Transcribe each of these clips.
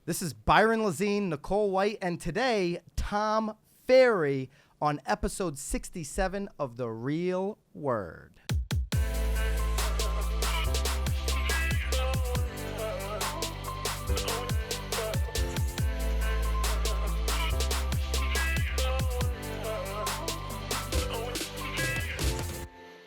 This is Byron Lazine, Nicole White, and today, Tom Ferry on episode 67 of The Real Word.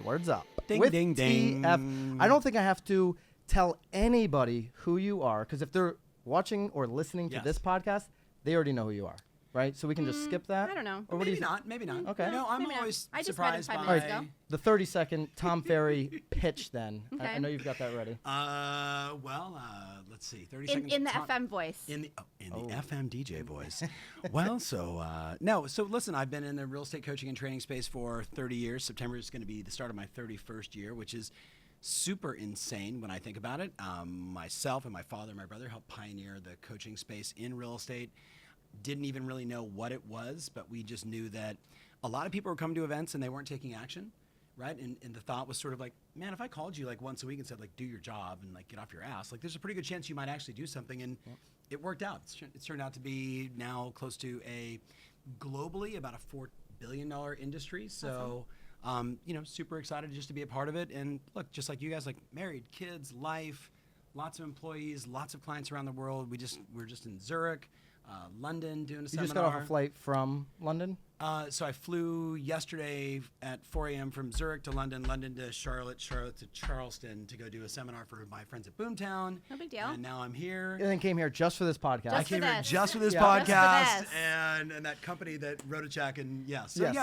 Words up. Ding, With ding, ding. TF. I don't think I have to tell anybody who you are, because if they're watching or listening to this podcast, they already know who you are, right? So we can just skip that? I don't know. Or Maybe not. Maybe not. Okay. No, I'm Maybe not. always I just read it surprised 5 by... minutes ago. The 30-second Tom Ferry pitch then. Okay. I know you've got that ready. Let's see. 30 seconds. In the Tom- FM voice. In the FM DJ voice. Well, so listen, I've been in the real estate coaching and training space for 30 years. September is going to be the start of my 31st year, which is super insane when I think about it. Myself and my father and my brother helped pioneer the coaching space in real estate. Didn't even really know what it was, but we just knew that a lot of people were coming to events and they weren't taking action, right? And the thought was sort of like, man, if I called you like once a week and said like, do your job and like get off your ass, like there's a pretty good chance you might actually do something. And it worked out. It's turned out to be now close to globally about a $4 billion industry. So, super excited just to be a part of it. And look, just like you guys, like married, kids, life, lots of employees, lots of clients around the world. We're just in Zurich, London doing a seminar. You just got off a flight from London? So I flew yesterday at 4 a.m. from Zurich to London, London to Charlotte, Charlotte to Charleston to go do a seminar for my friends at Boomtown. No big deal. And now I'm here. And then came here just for this podcast. I came here just for this Yeah. podcast Just for this. and that company that wrote a check and Yes, them.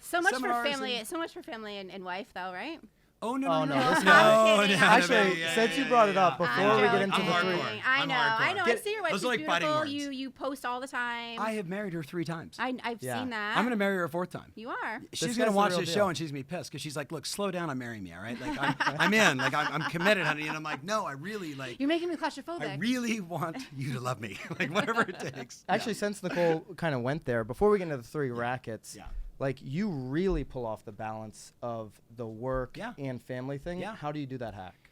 So much for seminars family. So much for family and wife, though, right? Oh no! Oh, no, this is- no, I'm kidding. Actually, since you brought it up, before I'm we get joking. into I'm the hardcore. three. I I'm know. hardcore. I know. I see your wife. Those She's are like fighting beautiful. words. You post all the time. I have married her 3 times. I've Yeah. seen that. I'm gonna marry her a 4th time. You are. She's This gonna guy's the watch real this deal. show and she's gonna be pissed because she's like, "Look, slow down and marry me, all right? Like, I'm in. Like, I'm committed, honey." And I'm like, "No, I really like. You're making me claustrophobic. I really want you to love me, like whatever it takes." Actually, since Nicole kind of went there, before we get into the 3 rackets, Yeah. like you really pull off the balance of the work Yeah. and family thing. Yeah. How do you do that hack?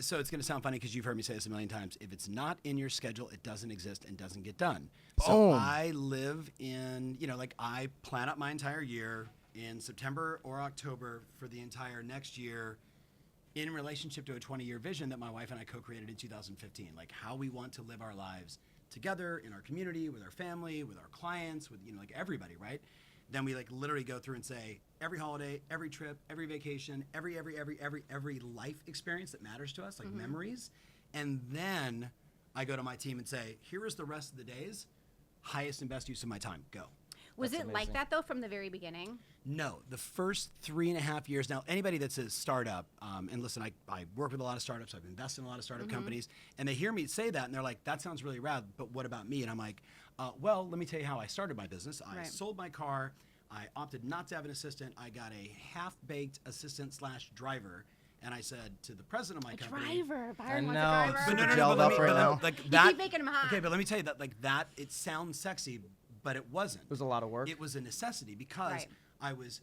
So it's going to sound funny because you've heard me say this a million times. If it's not in your schedule, it doesn't exist and doesn't get done. So Boom. I live in, I plan out my entire year in September or October for the entire next year in relationship to a 20-year vision that my wife and I co-created in 2015, like how we want to live our lives together in our community, with our family, with our clients, with, like everybody, right? Then we like literally go through and say every holiday, every trip, every vacation, every life experience that matters to us, like memories. And then I go to my team and say, here is the rest of the days, highest and best use of my time, go. Was That's it amazing. like that though from the very beginning? No, the first 3.5 years. Now, anybody that's a startup, and listen, I work with a lot of startups. I've invested in a lot of startup companies, and they hear me say that, and they're like, that sounds really rad, but what about me? And I'm like, well, let me tell you how I started my business. I sold my car. I opted not to have an assistant. I got a half-baked assistant/driver, and I said to the president of my company, Driver. Byron wants know, a it's driver. super but gelled up right now. like You that. keep making him hot. Okay, but let me tell you that like that. It sounds sexy, but it wasn't. It was a lot of work. It was a necessity because Right. I was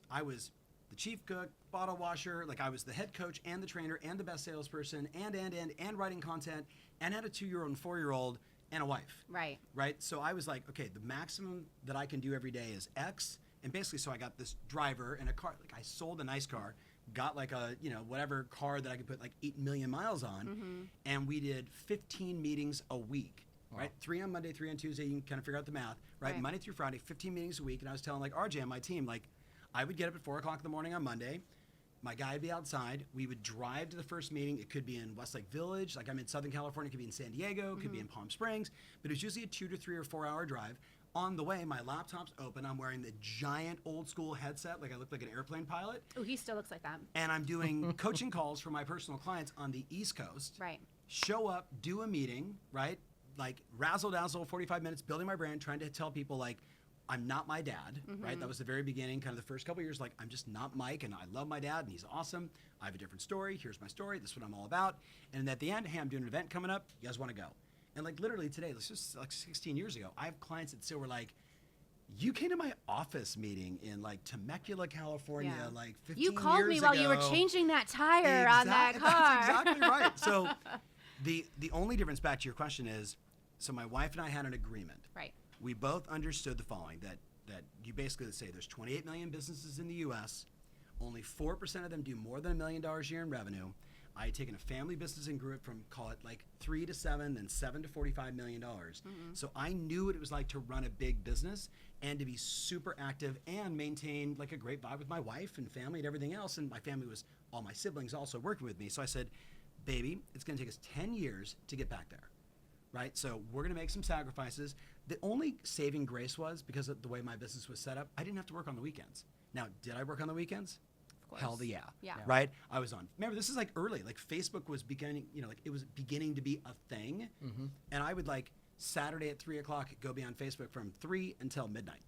the chief cook, bottle washer, like I was the head coach and the trainer and the best salesperson and writing content and had a 2-year-old and 4-year-old and a wife. Right. Right. So I was like, okay, the maximum that I can do every day is X. And basically, so I got this driver and a car. Like I sold a nice car, got like a whatever car that I could put like 8 million miles on, and we did 15 meetings a week. Wow. Right, 3 on Monday, 3 on Tuesday. You can kind of figure out the math. Right, Monday through Friday, 15 meetings a week. And I was telling like RJ and my team, like I would get up at 4 o'clock in the morning on Monday. My guy would be outside. We would drive to the first meeting. It could be in Westlake Village, like I'm in Southern California. It could be in San Diego. It could be in Palm Springs. But it was usually a 2 to 3 or 4 hour drive. On the way, my laptop's open. I'm wearing the giant old school headset, like I look like an airplane pilot. Oh, he still looks like that. And I'm doing coaching calls for my personal clients on the East Coast. Right. Show up, do a meeting, right? Like razzle dazzle, 45 minutes, building my brand, trying to tell people like, I'm not my dad, right? That was the very beginning, kind of the first couple years, like I'm just not Mike and I love my dad and he's awesome. I have a different story. Here's my story. This is what I'm all about. And at the end, hey, I'm doing an event coming up. You guys want to go? And like literally today, this was like 16 years ago, I have clients that still were like, you came to my office meeting in like Temecula, California, like 15 years ago. You called me while you were changing that tire on that car. That's exactly right. So The only difference, back to your question, is so my wife and I had an agreement. Right. We both understood the following, that you basically say there's 28 million businesses in the U.S., only 4% of them do more than $1 million a year in revenue. I had taken a family business and grew it from, call it like 3 to 7, then 7 to $45 million. So I knew what it was like to run a big business and to be super active and maintain like a great vibe with my wife and family and everything else. And my family was, all my siblings also working with me. So I said, baby, it's going to take us 10 years to get back there, right? So we're going to make some sacrifices. The only saving grace was, because of the way my business was set up, I didn't have to work on the weekends. Now, did I work on the weekends? Hell yeah. Yeah. Right? I was on. Remember, this is like early. Like Facebook was beginning, like it was beginning to be a thing. And I would like Saturday at 3 o'clock go be on Facebook from 3 until midnight.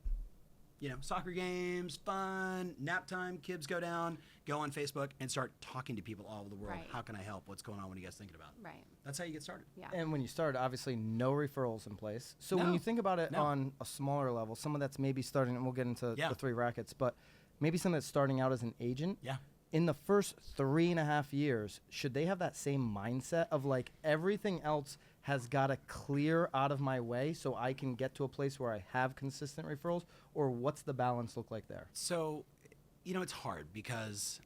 Soccer games, fun, nap time, kids go down, go on Facebook and start talking to people all over the world. Right. How can I help? What's going on? What are you guys thinking about? Right. That's how you get started. Yeah. And when you start, obviously no referrals in place. So when No. you think about it No. on a smaller level, someone that's maybe starting, and we'll get into Yeah. the 3 rackets, but maybe someone that's starting out as an agent. Yeah. In the first 3.5 years, should they have that same mindset of like everything else has got to clear out of my way so I can get to a place where I have consistent referrals? Or what's the balance look like there? So, it's hard because,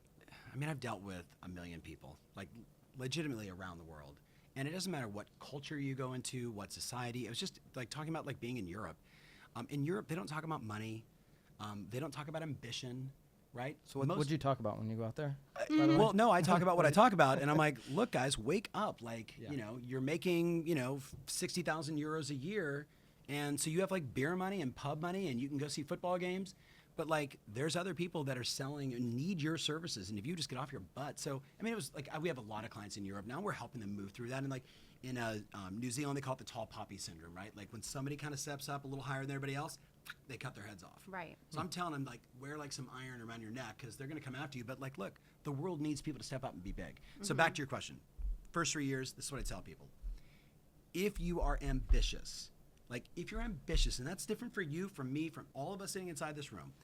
I've dealt with 1 million people, like legitimately around the world. And it doesn't matter what culture you go into, what society. It was just like talking about like being in Europe. In Europe, they don't talk about money. They don't talk about ambition, right? So what would you talk about when you go out there? by the way? Well, no, I talk about what I talk about, and I'm like, look, guys, wake up. Like, Yeah. you're making, 60,000 euros a year, and so you have like beer money and pub money, and you can go see football games. But like, there's other people that are selling and need your services, and if you just get off your butt. So, it was like we have a lot of clients in Europe now. We're helping them move through that, and like in New Zealand, they call it the tall poppy syndrome, right? Like when somebody kind of steps up a little higher than everybody else, they cut their heads off. Right. So I'm telling them, like, wear like some iron around your neck because they're going to come after you. But like, look, the world needs people to step up and be big. So back to your question. First 3 years, this is what I tell people. If you are ambitious, and that's different for you, from me, from all of us sitting inside this room.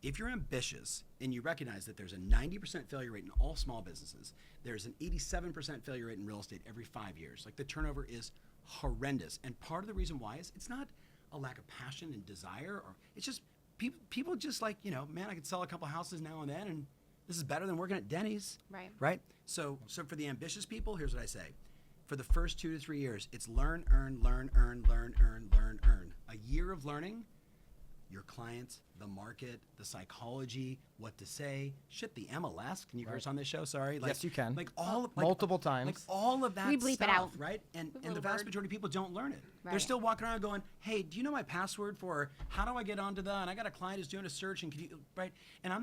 If you're ambitious and you recognize that there's a 90% failure rate in all small businesses, there's an 87% failure rate in real estate every 5 years. Like the turnover is horrendous. And part of the reason why is it's not a lack of passion and desire, or it's just people just like, man, I could sell a couple houses now and then, and this is better than working at Denny's. Right. Right? So for the ambitious people, here's what I say. For the first 2 to 3 years, it's learn, earn, learn, earn, learn, earn, learn, earn. A year of learning your clients, the market, the psychology, what to say. Shit, the MLS. Can you curse on this show? Sorry. Like, Yes, you can. Like all of, Multiple times. Like all of that We bleep it stuff, out. right? And the little vast word. majority of people don't learn it. They're Right. still walking around going, hey, do you know my password for how do I get onto the, and I got a client who's doing a search, and can you, right? And I'm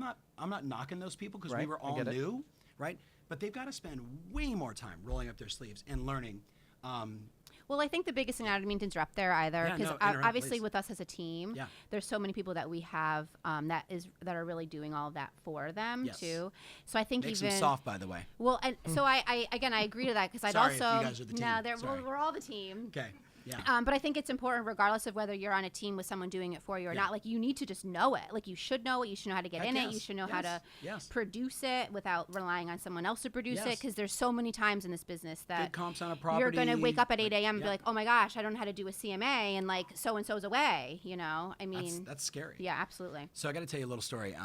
not knocking those people because we Right, were I all get it. new, right? But they've got to spend way more time rolling up their sleeves and learning. Well, I think the biggest thing, I don't mean to interrupt there either, Yeah, because no, interrupt, obviously please. with us as a team, Yeah. there's so many people that we have that are really doing all of that for them Yes. too. So I think Makes even them soft, by the way. well, and so I again I agree to that because I'd Sorry if also you guys are the team. no, Sorry. we're all the team. Okay. Yeah. But I think it's important, regardless of whether you're on a team with someone doing it for you or Yeah. not. Like, you need to just know it. Like, you should know it. You should know how to get Heck in it. yes. You should know how to Yes. produce it without relying on someone else to produce it. Yes. Because there's so many times in this business that Good comps on a property. you're going to wake up at 8 a.m. and yeah. be like, oh my gosh, I don't know how to do a CMA, and like so-and-so's away, I mean, That's scary. yeah, absolutely. So I got to tell you a little story.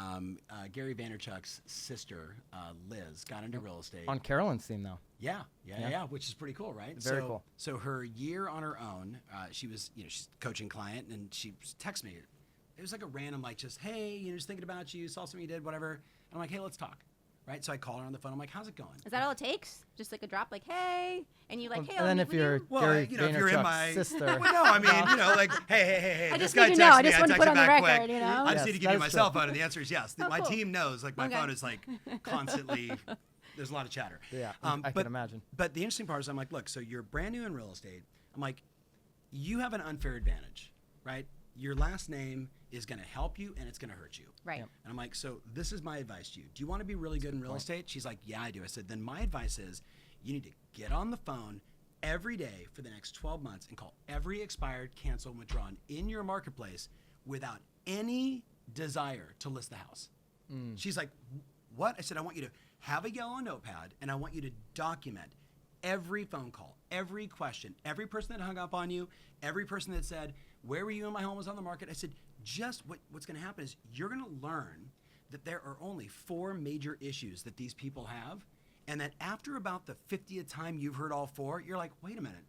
Gary Vaynerchuk's sister, Liz, got into real estate. On Carolyn's team now. Yeah, which is pretty cool, right? Very cool. So her year on her own, she was, she's a coaching client, and she texted me. It was like a random, like, just, hey, just thinking about you, saw something you did, whatever. And I'm like, hey, let's talk, right? So I called her on the phone. I'm like, how's it going? Is that all it takes? Just like a drop, like, hey, and you like, hey, And I'll then meet if with you're you? Well, Gary if you're in Vaynerchuk's my sister. Well, no, I mean, like, hey, I this just guy need to know. I texted me. just want to texted put on the back record, quick. know? I just Yes, need to give you that's my cell true. phone, and the answer is yes. My cool. team knows. Like, my Okay. phone is like constantly. There's a lot of chatter. Yeah, I can imagine. But the interesting part is, I'm like, look, so you're brand new in real estate. I'm like, you have an unfair advantage, right? Your last name is going to help you, and it's going to hurt you. Right. Yep. And I'm like, so this is my advice to you. Do you want to be really good in real estate? She's like, yeah, I do. I said, then my advice is you need to get on the phone every day for the next 12 months and call every expired, canceled, withdrawn in your marketplace without any desire to list the house. She's like, what? I said, I want you to have a yellow notepad, and I want you to document every phone call, every question, every person that hung up on you, every person that said, where were you when my home was on the market? I said, just what's going to happen is you're going to learn that there are only 4 major issues that these people have, and that after about the 50th time you've heard all 4, you're like, wait a minute,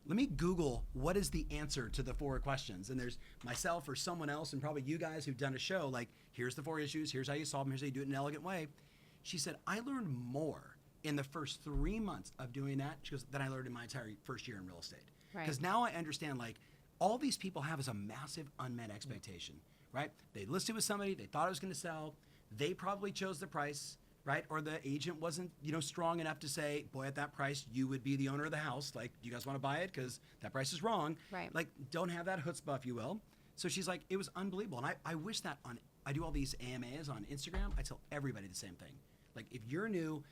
let me Google what is the answer to the 4 questions. And there's myself or someone else, and probably you guys who've done a show, like, here's the 4 issues, here's how you solve them, here's how you do it in an elegant way. She said, I learned more in the first 3 months of doing that, she goes, than I learned in my entire first year in real estate. Because now I understand, like, all these people have is a massive unmet expectation, right? They listed with somebody, they thought it was going to sell, they probably chose the price, right? Or the agent wasn't, strong enough to say, boy, at that price, you would be the owner of the house. Like, do you guys want to buy it? Because that price is wrong. Right. Like, don't have that chutzpah, if you will. So she's like, it was unbelievable. And I wish that I do all these AMAs on Instagram. I tell everybody the same thing. Like, if you're new,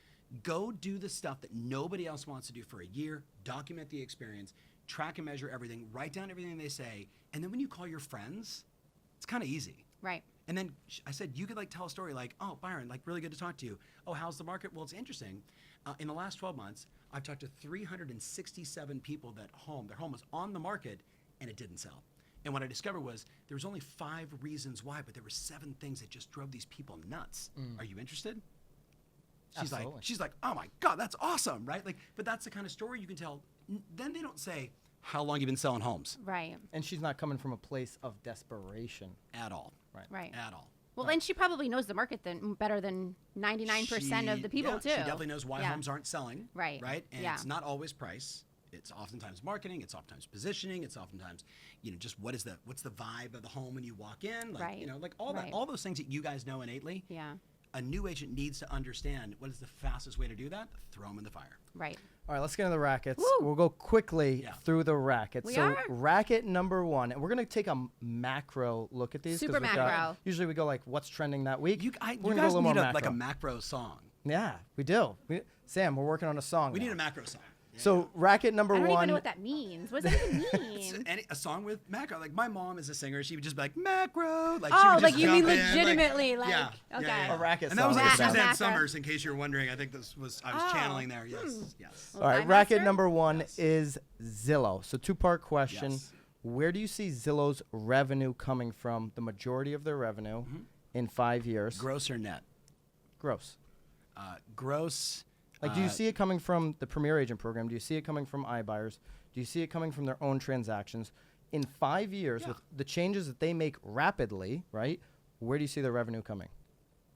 go do the stuff that nobody else wants to do for a year, document the experience, track and measure everything, write down everything they say. And then when you call your friends, it's kind of easy. Right. And then I said, you could like tell a story like, oh, Byron, like really good to talk to you. Oh, how's the market? Well, it's interesting. In the last 12 months, I've talked to 367 people that their home was on the market and it didn't sell. And what I discovered was there was only 5 reasons why, but there were 7 things that just drove these people nuts. Are you interested? She's like, oh my God, that's awesome, right? Like, but that's the kind of story you can tell. Then they don't say, how long you been selling homes? Right. And she's not coming from a place of desperation. At all. Right. At all. Well, then she probably knows the market better than 99% of the people, too. She definitely knows why homes aren't selling. Right. Right? And it's not always price. It's oftentimes marketing. It's oftentimes positioning. It's oftentimes, just what's the vibe of the home when you walk in? Like, like all that, all those things that you guys know innately. Yeah. A new agent needs to understand what is the fastest way to do that. Throw them in the fire. Right. All right, let's get into the rackets. Woo! We'll go quickly through the rackets. We so are? racket number 1, and we're going to take a macro look at these. 'cause Super macro. Usually we go like, what's trending that week? You We're guys gonna go a little more need macro. like a macro song. Yeah, we do. Sam, we're working on a song We now. need a macro song. So racket number I don't 1. even know what that means. What does that even mean? A song with macro. Like my mom is a singer. She would just be like macro. Like Oh, she would like just you mean jump in, legitimately, like, yeah, okay. yeah. A racket And that was song like is about Suzanne macro. Summers. In case you're wondering, I think I was channeling there. Yes, yes. All right, Thigh racket master? number 1 is Zillow. So 2-part question. Yes. Where do you see Zillow's revenue coming from, the majority of their revenue, in 5 years? Gross or net? Gross. Gross. Like, do you see it coming from the Premier Agent program? Do you see it coming from iBuyers? Do you see it coming from their own transactions? In 5 years, with the changes that they make rapidly, right, where do you see their revenue coming?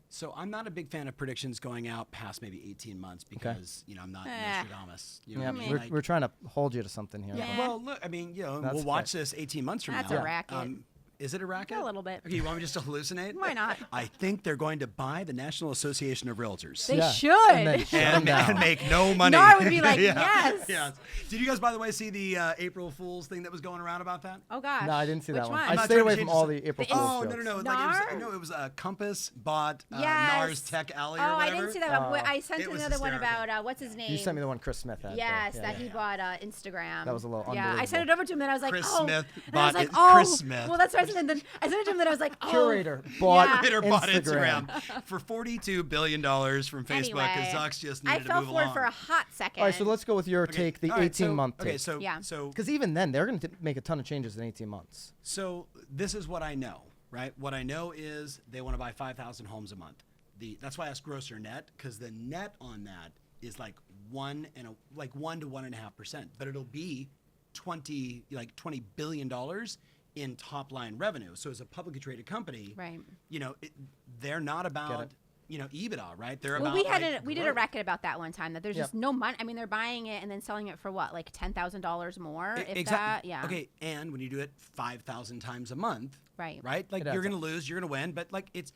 So I'm not a big fan of predictions going out past maybe 18 months because I'm not Nostradamus. You know Yeah, what I mean? we're, Like, we're trying to hold you to something here. Yeah. well, look, I mean, That's we'll watch this 18 months from That's now. a racket. Is it a racket? A little bit. Okay, you want me just to hallucinate? Why not? I think they're going to buy the National Association of Realtors. They Yeah. should. And then shut 'em down. and make no money. Nara would be like, Yeah. yes. Yes. Did you guys, by the way, see the April Fool's thing that was going around about that? Oh, gosh. No, I didn't see Which that one. one? I not stay trying to away change from all the- the April the- Fool's Oh, jokes. no. Nar? It was Compass bought Yes. NAR's Tech Alley or Oh, I whatever. didn't see that one. I sent It was another one hysterical. about, what's his name? You sent me the one Chris Smith had. Yes, yeah, that yeah. he bought Instagram. That was a little Yeah, I sent it unbelievable. over to him, and I was like, Chris oh. Smith and I was bought like, it- oh. Chris Smith. Well, that's what I said. And then I sent it to him, and I was like, oh. Curator bought Yeah. Twitter bought Instagram. Instagram for $42 billion from Facebook because Anyway, Zucks just I needed to fell move for it along. for a hot second. All right, so let's go with your take, the All right, 18-month take. Okay, so Yeah. Because even then, they're going to make a ton of changes in 18 months. So this is what I know, right? What I know is they want to buy 5,000 homes a month. That's why I asked gross or net, because the net on that is like 1 to 1.5%, but it'll be $20 billion in top line revenue. So as a publicly traded company, Right. they're not about EBITDA, right? They're Well, about we did a growth. racket about that one time that there's just no money. I mean, they're buying it and then selling it for what, like $10,000 more, if Exactly. that. Yeah. Okay, and when you do it 5,000 times a month, Right. Like It adds you're going up. to lose, you're going to win, but like it's,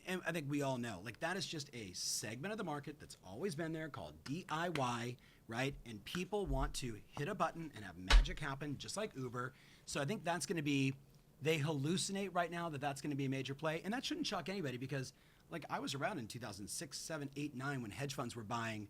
and I think we all know, like that is just a segment of the market that's always been there called DIY, right? And people want to hit a button and have magic happen, just like Uber. So I think that's going to be, they hallucinate right now that that's going to be a major play, and that shouldn't shock anybody because, like, I was around in 2006, 7, 8, 9 when hedge funds were buying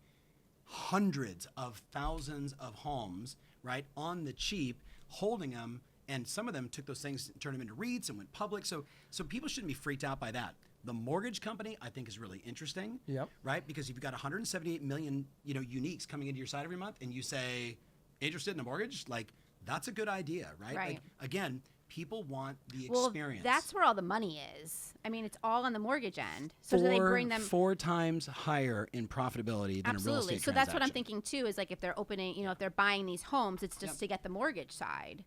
hundreds of thousands of homes, right, on the cheap, holding them, and some of them took those things and turned them into REITs and went public. So people shouldn't be freaked out by that. The mortgage company, I think, is really interesting. Yep. Right? Because if you've got 178 million, uniques coming into your site every month, and you say, interested in a mortgage, like, that's a good idea, right? Right. Like, again, people want the Well, experience. that's where all the money is. I mean, it's all on the mortgage end. So do they bring them 4 times higher in profitability than a real absolutely? estate So that's what I'm transaction. thinking too. Is like if they're opening, if they're buying these homes, it's just to get the mortgage side.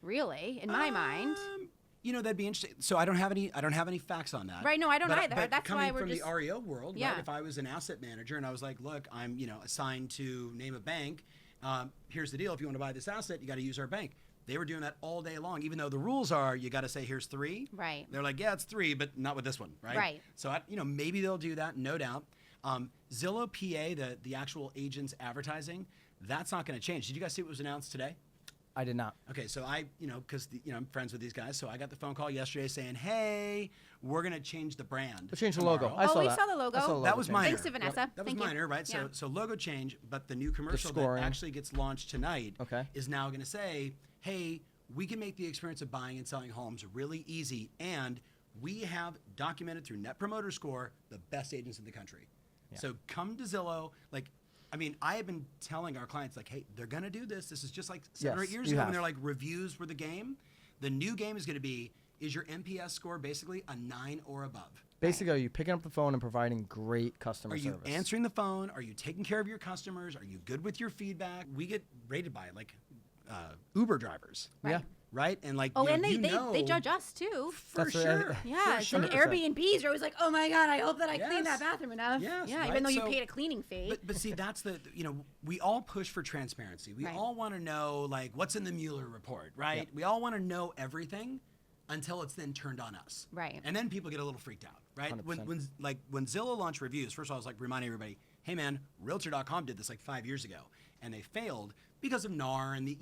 Really, in my mind. That'd be interesting. So I don't have any facts on that. Right, no, I don't But- either. But That's coming why we're from just- the REO world, Yeah. right? If I was an asset manager and I was like, look, I'm assigned to name a bank. Here's the deal: if you want to buy this asset, you got to use our bank. They were doing that all day long, even though the rules are you got to say here's 3. Right. They're like, yeah, it's 3, but not with this one, right? Right. So maybe they'll do that, no doubt. Zillow PA, the actual agents advertising, that's not going to change. Did you guys see what was announced today? I did not. Okay, so because I'm friends with these guys, so I got the phone call yesterday saying, "Hey, we're gonna change the brand. We'll change the tomorrow." logo. I saw we that. saw the logo. I saw the That was change. minor. Thanks to Vanessa. That was Thank you. minor, right? Yeah. So logo change, but the new commercial that scoring. actually gets launched tonight Okay. is now going to say, "Hey, we can make the experience of buying and selling homes really easy, and we have documented through Net Promoter Score the best agents in the country. So come to Zillow, like." I mean, I have been telling our clients, like, hey, they're going to do this. This is just like 7 or 8 Yes, years you ago have. when they're like, reviews were the game. The new game is going to be, is your NPS score basically a 9 or above? Basically, are you picking up the phone and providing great customer Are you service? answering the phone? Are you taking care of your customers? Are you good with your feedback? We get rated by, like, Uber drivers. Yeah. Right? And, like, Oh, and you they know, judge us too. For That's what sure. Yeah, For it's sure. like Airbnbs are always like, oh my God, I hope that I cleaned Yes. that bathroom enough. Yes, yeah, right? even though you So- paid a cleaning fee. But see, that's we all push for transparency. We Right. all want to know, like, what's in the Mueller report, right? Yep. We all want to know everything until it's then turned on us. Right. And then people get a little freaked out, right? 100%. When Zillow launched reviews, first of all, I was like reminding everybody, hey man, Realtor.com did this like 5 years ago, and they failed because of NAR and the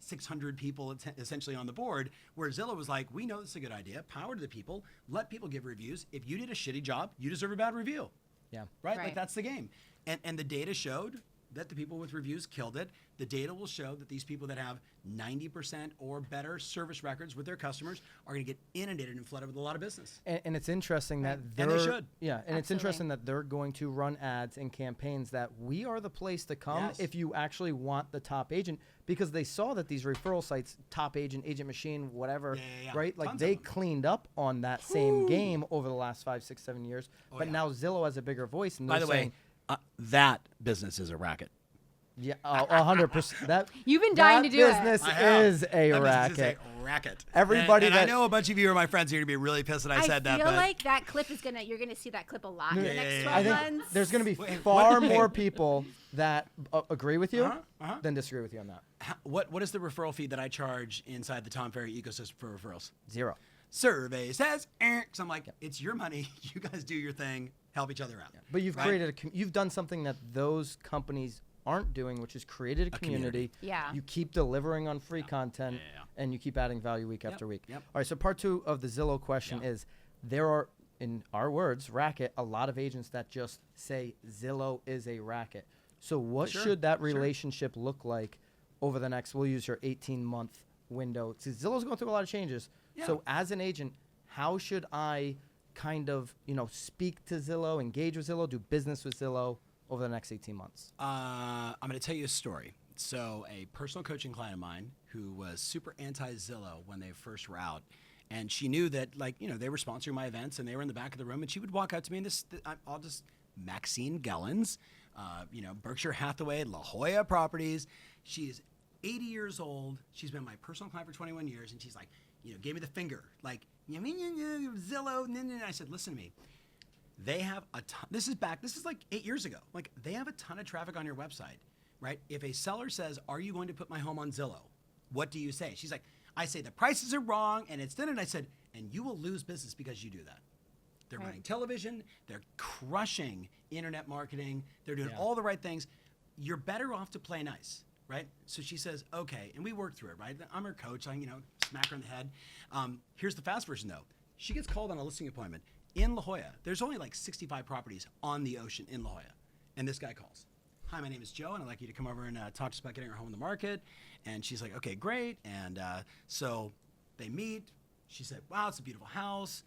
600 people essentially on the board, where Zillow was like, we know this is a good idea, power to the people, let people give reviews. If you did a shitty job, you deserve a bad review. Yeah. Right? Right. Like, that's the game. And the data showed that the people with reviews killed it. The data will show that these people that have 90% or better service records with their customers are going to get inundated and flooded with a lot of business. And it's interesting that And they're they should. Yeah, and it's Absolutely. interesting that they're going to run ads and campaigns that we are the place to come Yes. if you actually want the top agent, because they saw that these referral sites, Top Agent, Agent Machine, whatever, Yeah. right? Like Tons they of them. cleaned up on that same game over the last 5, 6, 7 years. But yeah. now Zillow has a bigger voice, and By they're the saying, way, that business is a racket. yeah, 100%. That You've been dying that to do it. business I have. is a That racket. business is a racket. Everybody and I that- know a bunch of you are my friends. You're going to be really pissed that I said that. feel But like that clip is you're gonna see that clip a lot in the Yeah, next yeah, 12 I think months. there's going to be Wait, far what- more people that agree with you Uh-huh. than disagree with you on that. what is the referral fee that I charge inside the Tom Ferry ecosystem for referrals? 0. Survey says, so I'm like, it's your money. You guys do your thing. Help each other out. But you've Right? created you've done something that those companies aren't doing, which is created a community. Yeah. You keep delivering on free content, Yeah. and you keep adding value week after week. Yep. All right, so part 2 of the Zillow question Yeah. is, there are, in our words, racket, a lot of agents that just say Zillow is a racket. So what Sure, should that sure. relationship look like over the next, we'll use your 18-month window. See, Zillow's going through a lot of changes. Yeah. So as an agent, how should I kind of, speak to Zillow, engage with Zillow, do business with Zillow over the next 18 months? I'm going to tell you a story. So a personal coaching client of mine who was super anti-Zillow when they first were out, and she knew that, they were sponsoring my events, and they were in the back of the room, and she would walk out to me, and Maxine Gellens, Berkshire Hathaway, La Jolla Properties. She is 80 years old. She's been my personal client for 21 years, and she's like, gave me the finger, like, Zillow. And I said, listen to me. They have a ton. This is like 8 years ago. Like, they have a ton of traffic on your website, right? If a seller says, are you going to put my home on Zillow? What do you say? She's like, I say the prices are wrong, and it's done. And I said, and you will lose business because you do that. They're Right. running television. They're crushing internet marketing. They're doing Yeah. all the right things. You're better off to play nice, right? So she says, okay. And we work through it, right? I'm her coach. I, smack her in the head. Here's the fast version, though. She gets called on a listing appointment in La Jolla. There's only like 65 properties on the ocean in La Jolla. And this guy calls. Hi, my name is Joe, and I'd like you to come over and talk to us about getting our home on the market. And she's like, okay, great. And so they meet. She said, wow, it's a beautiful house.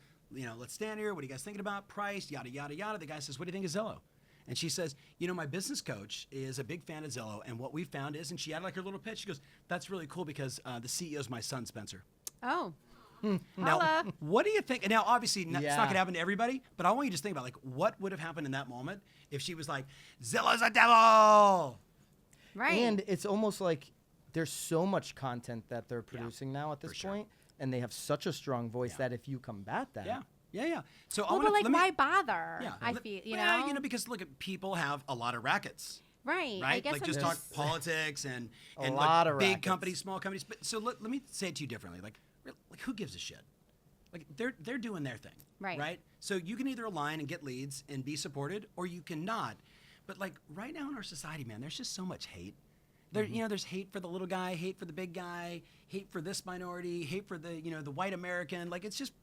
let's stand here. What are you guys thinking about? Price, yada, yada, yada. The guy says, what do you think of Zillow? And she says, my business coach is a big fan of Zillow. And what we found is, and she had like her little pitch. She goes, that's really cool because the CEO is my son, Spencer. Oh. Now, Holla. what do you think? Now, obviously, it's not Yeah. going to happen to everybody, but I want you to just think about like what would have happened in that moment if she was like, Zillow's a devil. Right. And it's almost like there's so much content that they're producing now at this sure. point, and they have such a strong voice that if you combat that, Yeah. So well, but like, why bother? Yeah. I feel, Well, because look, people have a lot of rackets. Right. I Right? guess Like I'm just talk politics and lot like of big rackets. companies, small companies. But so let me say it to you differently. Like who gives a shit? Like they're doing their thing. Right. Right? So you can either align and get leads and be supported, or you cannot. But like right now in our society, man, there's just so much hate. There, there's hate for the little guy, hate for the big guy, hate for this minority, hate for the, the white American. Like it's just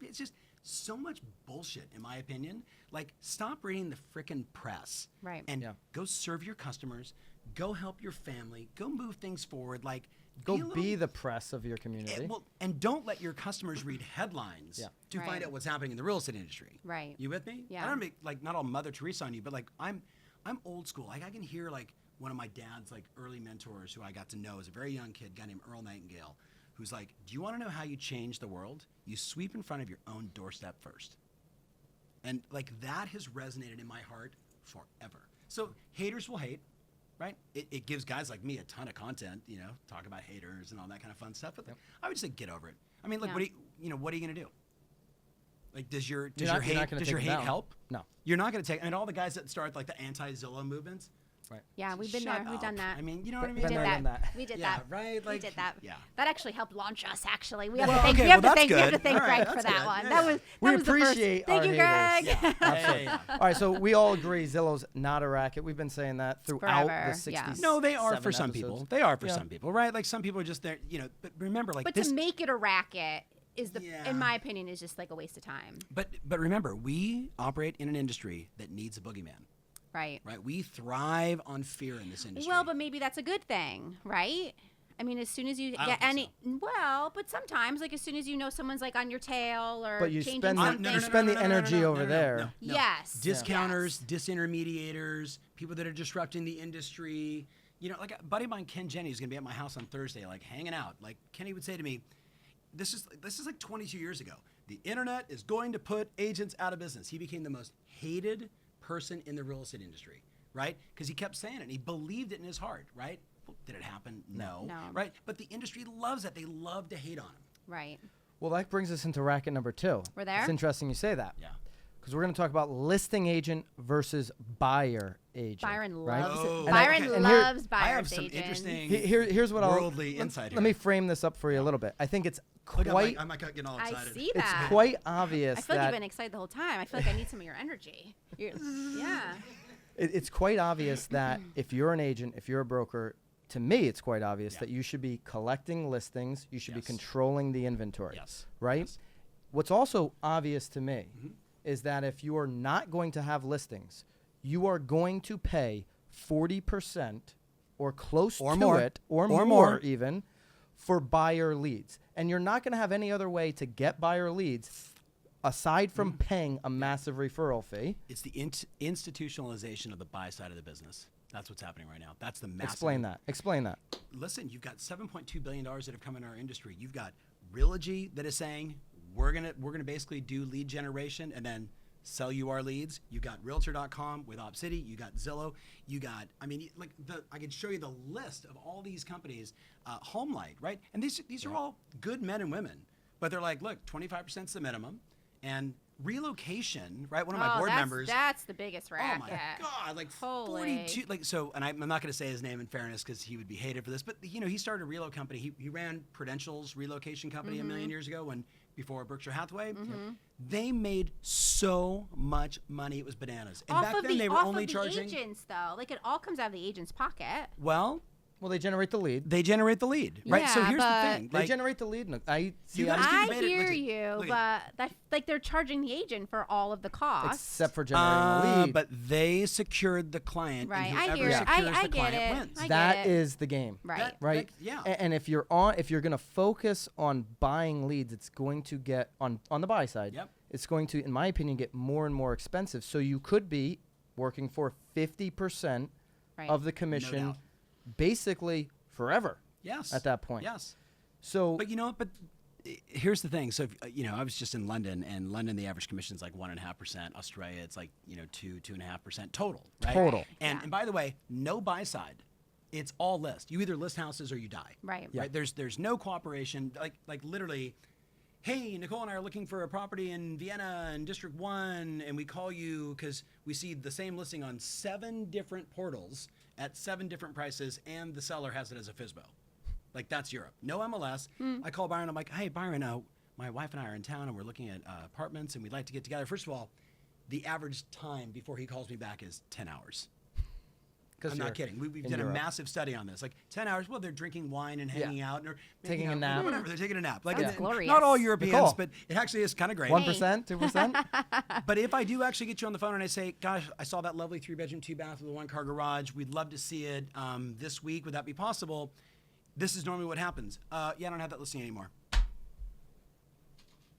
so much bullshit, in my opinion. Like stop reading the frickin' press. Right. And Yeah. go serve your customers. Go help your family. Go move things forward. Like go a little- be the press of your community. and don't let your customers read headlines to Right. find out what's happening in the real estate industry. Right. You with me? Yeah. I don't make like not all Mother Teresa on you, but like I'm old school. Like I can hear like one of my dad's like early mentors who I got to know as a very young kid, a guy named Earl Nightingale, who's like, do you want to know how you change the world? You sweep in front of your own doorstep first. And like that has resonated in my heart forever. So haters will hate, right? It gives guys like me a ton of content, talk about haters and all that kind of fun stuff. But I would just say get over it. I mean, like, Yeah. what are you gonna do? Like, does your You're not hate gonna take it down. help? No. You're not gonna take. I mean, all the guys that start like the anti-Zillow movements. Right. Yeah, we've been Shut there. We've done up. that. I mean, you know what I Been mean? We did there, that. done that. We did Yeah, that. right, we like, did that. yeah. That actually helped launch us. Actually, we have Well, to thank. okay, we have well, to thank. that's We have to good. thank All Greg right, for that's that good. one. Yeah, That yeah. was. We That was the first. appreciate Thank our you, Greg. haters. Hey, All right, so we all agree Zillow's not a racket. We've been saying that throughout Forever, the 60s. yeah. No, they are for some people. They are for Yeah. some people, right? Like some people are just there, But remember, like But this. to make it a racket is Yeah. in my opinion, is just like a waste of time. But remember, we operate in an industry that needs a boogeyman, Right. right? We thrive on fear in this industry. Well, but maybe that's a good thing, right? I mean, as soon as you I get don't think any, well, but sometimes, like as soon as you know someone's like on your tail or But you changing spend the- something. you spend the energy over there. No. Yes. Discounters, Yes. disintermediators, people that are disrupting the industry. Like a buddy of mine, Ken Jenny, is going to be at my house on Thursday, like hanging out. Like Kenny would say to me, this is like 22 years ago. The internet is going to put agents out of business. He became the most hated person in the real estate industry, right? Because he kept saying it. And he believed it in his heart, right? Well, did it happen? No. Right? But the industry loves it. They love to hate on him. Right. Well, that brings us into racket number 2. We're there? It's interesting you say that. Yeah. Because we're going to talk about listing agent versus buyer agent. Byron right? loves Oh, it. Byron okay. And here- loves buyer's I have some agents. interesting Here's what worldly I'll insight let here. me frame this up for you a little bit. I think it's Look, quite I might get all I excited. see it's that. quite obvious I feel like that you've been excited the whole time. I feel like I need some of your energy. Yeah. it's quite obvious that if you're an agent, if you're a broker, to me it's quite obvious that you should be collecting listings, you should be Yes. controlling the inventory. Yes. Right? Yes. What's also obvious to me is that if you are not going to have listings, you are going to pay 40% or close Or to more. it, or Or more more. even, for buyer leads. And you're not going to have any other way to get buyer leads aside from paying a massive referral fee. It's the institutionalization of the buy side of the business. That's what's happening right now. That's the massive. Explain that. Listen, you've got $7.2 billion that have come in our industry. You've got Realogy that is saying we're gonna basically do lead generation and then sell you our leads. You got Realtor.com with OpCity. You got Zillow. You got, I can show you the list of all these companies. HomeLight, right? And these are all good men and women, but they're like, look, 25% is the minimum, and relocation, right? One of my board members. That's the biggest Oh racket. my God! Like Holy. 42, like so. And I'm not going to say his name in fairness because he would be hated for this. But he started a relo company. He ran Prudential's relocation company a million years ago before Berkshire Hathaway. They made so much money, it was bananas. And back then they were only charging. Agents though, like it all comes out of the agent's pocket. Well, They generate the lead. they generate the lead, right? So Yeah, here's the but- thing. They Like, generate the lead. I see. You guys I'm- can I debate it. hear Look at- you, look but that like they're charging the agent for all of the costs. except for generating the lead. but they secured the client, Right, and I whoever hear it. secures I the get client it. wins. I That get it. is the game. Right. Right. Yeah. And if you're going to focus on buying leads, it's going to get on the buy side. Yep. it's going to, in my opinion, get more and more expensive. So you could be working for 50% of the commission, doubt. basically forever. Yes. At that point. Yes. So, But here's the thing. So, I was just in London, and London, the average commission is like 1.5%. Australia, it's like, 2.5% total, right? Total. And by the way, no buy side. It's all list. You either list houses or you die. Right. Yeah. Right. There's no cooperation. Like literally, hey, Nicole and I are looking for a property in Vienna in District 1, and we call you because we see the same listing on 7 different portals at 7 different prices, and the seller has it as a FSBO. Like, that's Europe. No MLS. I call Byron. I'm like, hey, Byron, my wife and I are in town, and we're looking at apartments, and we'd like to get together. First of all, the average time before he calls me back is 10 hours. I'm not kidding. We've done a massive study on this. Like 10 hours. Well, they're drinking wine and hanging out, or taking a nap. Whatever. They're taking a nap. Like That's glorious. not all Europeans, Nicole. but it actually is kind of great. 1%, 2%? But if I do actually get you on the phone and I say, gosh, I saw that lovely 3-bedroom, 2-bath with a 1-car garage. We'd love to see it this week. Would that be possible? This is normally what happens. Yeah, I don't have that listing anymore.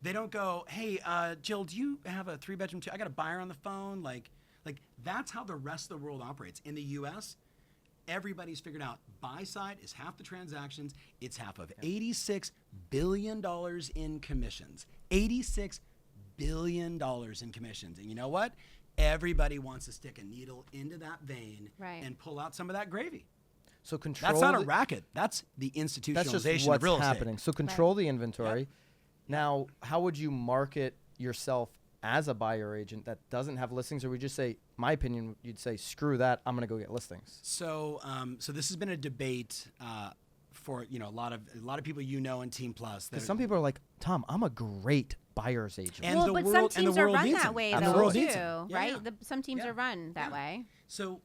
They don't go, hey, Jill, do you have a 3-bedroom, 2? I got a buyer on the phone. Like that's how the rest of the world operates. In the U.S., everybody's figured out buy side is half the transactions. It's half of $86 billion in commissions. $86 billion in commissions. And you know what? Everybody wants to stick a needle into that vein and pull out some of that gravy. So control. That's not a racket. That's the institutionalization That's just what's of real happening. estate. So control the inventory. Now, how would you market yourself as a buyer agent that doesn't have listings, or would you just say, my opinion, you'd say, screw that, I'm going to go get listings? So, so this has been a debate for a lot of people in Team Plus. Because some people are like, Tom, I'm a great buyer's agent. And well, the but world- some and the teams are world run needs that them. way And the though world too, needs them. Yeah, right? yeah. Some teams are run that way. So